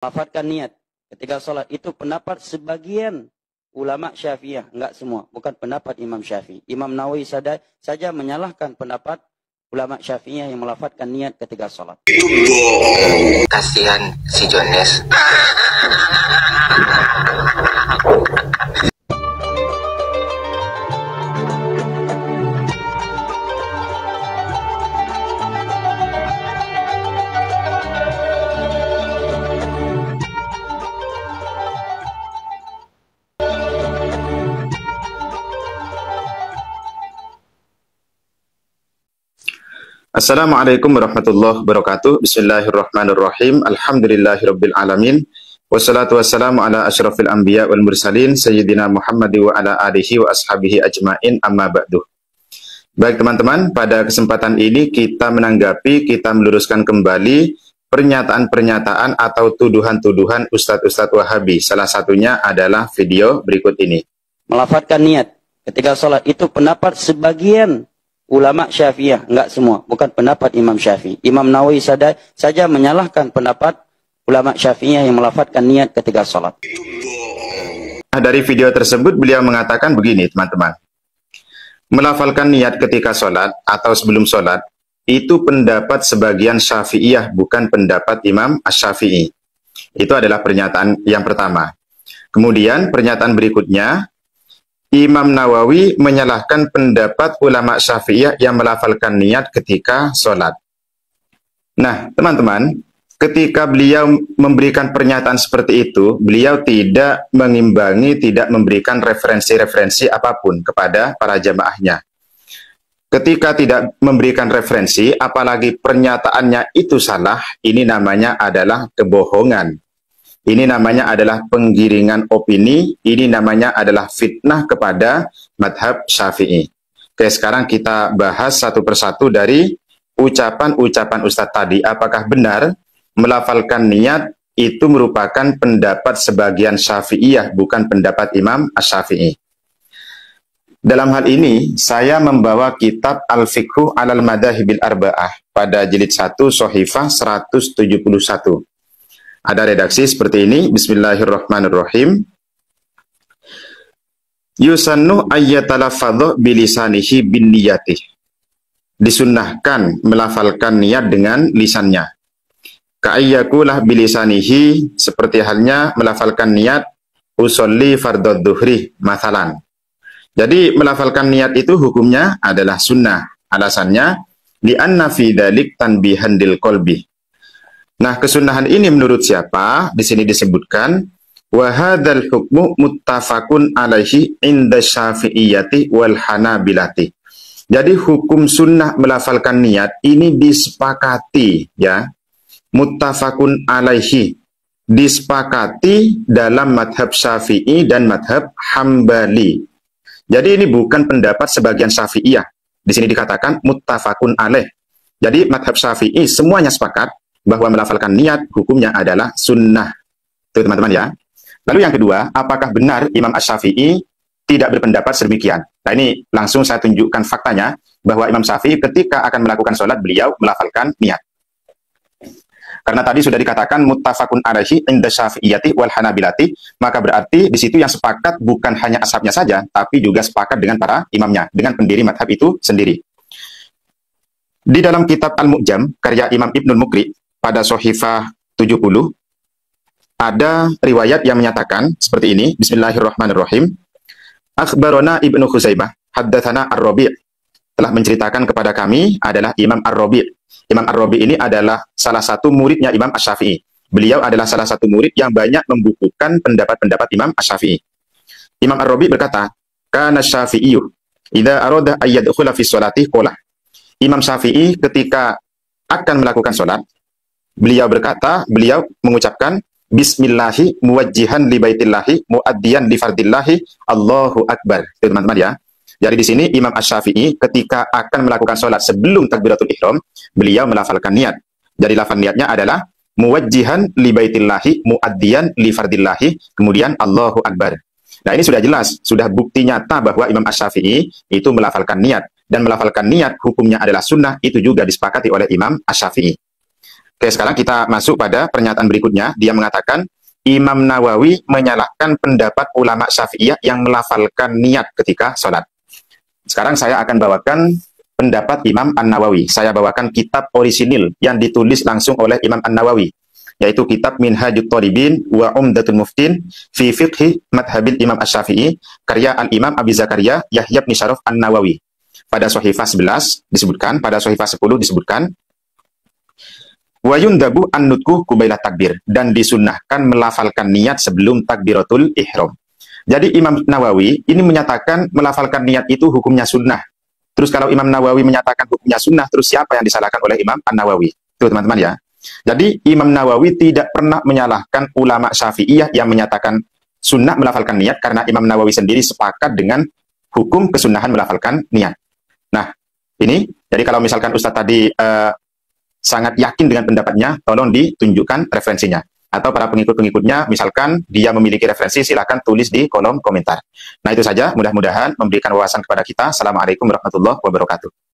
Lafadzkan niat ketika sholat itu pendapat sebagian ulama Syafi'iyah, enggak semua, bukan pendapat Imam Syafi'i. Imam Nawawi saja menyalahkan pendapat ulama Syafi'iyah yang melafadzkan niat ketika sholat. Kasihan si Jones. Assalamualaikum warahmatullahi wabarakatuh. Bismillahirrahmanirrahim. Alhamdulillahirabbil alamin. Wassalatu wassalamu ala asyrafil anbiya wal mursalin sayyidina Muhammad wa ala alihi wa ashabihi ajmain, amma ba'du. Baik teman-teman, pada kesempatan ini kita meluruskan kembali pernyataan-pernyataan atau tuduhan-tuduhan Ustadz-Ustadz Wahabi. Salah satunya adalah video berikut ini. Melafadzkan niat ketika sholat itu pendapat sebagian ulama Syafi'iyah, enggak semua, bukan pendapat Imam Syafi'i. Imam Nawawi saja menyalahkan pendapat ulama Syafi'iyah yang melafadzkan niat ketika sholat. Dari video tersebut beliau mengatakan begini teman-teman. Melafalkan niat ketika sholat atau sebelum sholat itu pendapat sebagian Syafi'iyah, bukan pendapat Imam Asy-Syafi'i. Itu adalah pernyataan yang pertama. Kemudian pernyataan berikutnya, Imam Nawawi menyalahkan pendapat ulama Syafi'iyah yang melafalkan niat ketika sholat. Nah, teman-teman, ketika beliau memberikan pernyataan seperti itu, beliau tidak mengimbangi, tidak memberikan referensi-referensi apapun kepada para jamaahnya. Ketika tidak memberikan referensi, apalagi pernyataannya itu salah, ini namanya adalah kebohongan. Ini namanya adalah penggiringan opini, ini namanya adalah fitnah kepada madhab Syafi'i. Oke, sekarang kita bahas satu persatu dari ucapan-ucapan Ustadz tadi. Apakah benar melafalkan niat itu merupakan pendapat sebagian Syafi'iyah, bukan pendapat Imam Asy-Syafi'i? Dalam hal ini, saya membawa kitab Al-Fiqhu alal Madhahibil Arba'ah pada jilid 1, Shahifah 171. Ada redaksi seperti ini. Bismillahirrahmanirrahim. Yusannu ayyatalafadhu bilisanihi bin niyatih. Disunnahkan melafalkan niat dengan lisannya. Ka'ayyakulah bilisanihi, seperti halnya melafalkan niat usolli fardhu dhuhri mathalan. Jadi melafalkan niat itu hukumnya adalah sunnah. Alasannya li'anna fi dzalik tanbihan lil qalbi. Nah, kesunahan ini menurut siapa? Di sini disebutkan wa hadzal hukmu muttafaqun alaihi inda Syafi'iyyati wal Hanabilati. Jadi hukum sunnah melafalkan niat ini disepakati, ya. Muttafaqun alaihi, disepakati dalam madhab Syafi'i dan madhab Hambali. Jadi ini bukan pendapat sebagian Syafi'iyah. Di sini dikatakan muttafaqun alaih. Jadi madhab Syafi'i semuanya sepakat bahwa melafalkan niat hukumnya adalah sunnah. Itu teman-teman ya. Lalu yang kedua, apakah benar Imam Asy-Syafi'i tidak berpendapat sedemikian? Nah, ini langsung saya tunjukkan faktanya bahwa Imam Syafi'i ketika akan melakukan sholat beliau melafalkan niat. Karena tadi sudah dikatakan muttafaqun alaihi inda Syafi'iyyati wal Hanabilati, maka berarti di situ yang sepakat bukan hanya ashabnya saja, tapi juga sepakat dengan para imamnya, dengan pendiri madhab itu sendiri. Di dalam kitab Al-Mu'jam karya Imam Ibnul Muqri pada Shahifah 70 ada riwayat yang menyatakan seperti ini. Bismillahirrahmanirrahim. Akhbarona Ibnu Khuzaimah haddatsana Ar-Rabi', telah menceritakan kepada kami adalah Imam Ar-Rabi'. Imam Ar-Rabi' ini adalah salah satu muridnya Imam Asy-Syafi'i. Beliau adalah salah satu murid yang banyak membukukan pendapat-pendapat Imam Asy-Syafi'i. Imam Ar-Rabi' berkata, kana Syafi'iyyu idza arada ay yadkhula fi sholati qala. Imam Syafi'i ketika akan melakukan sholat, beliau mengucapkan bismillahi muwajjihan li baitillahi muaddiyan li fardillahi Allahu akbar. Itu teman-teman ya. Jadi di sini Imam Asy-Syafi'i ketika akan melakukan sholat sebelum takbiratul ihram, beliau melafalkan niat. Jadi lafal niatnya adalah muwajjihan li baitillahi muaddiyan li fardillahi, kemudian Allahu akbar. Nah, ini sudah jelas, sudah bukti nyata bahwa Imam Asy-Syafi'i itu melafalkan niat, dan melafalkan niat hukumnya adalah sunnah, itu juga disepakati oleh Imam Asy-Syafi'i. Oke, sekarang kita masuk pada pernyataan berikutnya. Dia mengatakan, Imam Nawawi menyalahkan pendapat ulama Syafi'iyah yang melafalkan niat ketika sholat. Sekarang saya akan bawakan pendapat Imam An-Nawawi. Saya bawakan kitab orisinil yang ditulis langsung oleh Imam An-Nawawi, yaitu kitab Minhajut Thalibin wa Umdatul Muftin fi Fiqhi Madhabil Imam Asy-Syafi'i, karya Al-Imam Abi Zakaria Yahya bin Syaraf An-Nawawi. Pada Shahifah 11 disebutkan, pada Shahifah 10 disebutkan, wa yundabu an-nutqu qabla takbir, dan disunnahkan melafalkan niat sebelum takbiratul ihram. Jadi Imam Nawawi ini menyatakan melafalkan niat itu hukumnya sunnah. Terus kalau Imam Nawawi menyatakan hukumnya sunnah, terus siapa yang disalahkan oleh Imam An-Nawawi? Itu teman-teman ya. Jadi Imam Nawawi tidak pernah menyalahkan ulama Syafi'iyah yang menyatakan sunnah melafalkan niat, karena Imam Nawawi sendiri sepakat dengan hukum kesunahan melafalkan niat. Nah, ini, jadi kalau misalkan Ustadz tadi sangat yakin dengan pendapatnya, tolong ditunjukkan referensinya. Atau para pengikut-pengikutnya, misalkan dia memiliki referensi, silakan tulis di kolom komentar. Nah, itu saja, mudah-mudahan memberikan wawasan kepada kita. Assalamualaikum warahmatullahi wabarakatuh.